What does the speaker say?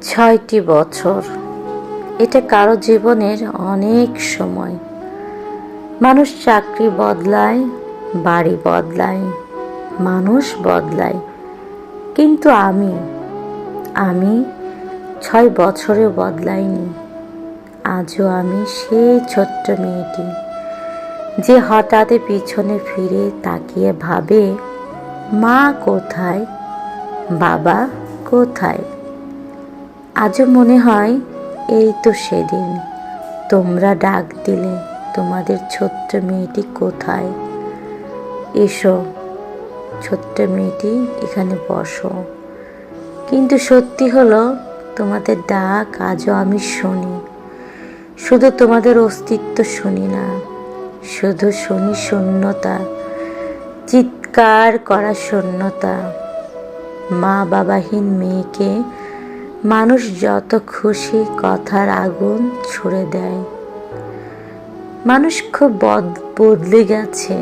6টি বছর, এটা কারো জীবনের অনেক সময়। মানুষ চাকরি বদলায়, বাড়ি বদলায়, মানুষ বদলায়, কিন্তু আমি 6 বছরেও বদলাইনি। আজও আমি সেই ছোট্ট মেয়েটি যে হঠাৎ পিছনে ফিরে তাকিয়ে ভাবে, মা কোথায়, বাবা কোথায়। আজও মনে হয় এই তো সেদিন তোমরা ডাক দিলে, তোমাদের ছোট্ট মেয়েটি কোথায়, এসো ছোট্ট মেয়েটি এখানে বসো। কিন্তু সত্যি হলো, তোমাদের ডাক আজও আমি শুনি। শুধু তোমাদের অস্তিত্ব শুনি না, শুধু শুনি শূন্যতা, চিৎকার করা শূন্যতা। মা বাবাহীন মেয়েকে মানুষ যত খুশি কথার আগুন ছুড়ে দেয়। মানুষ খুব বদলে গেছে,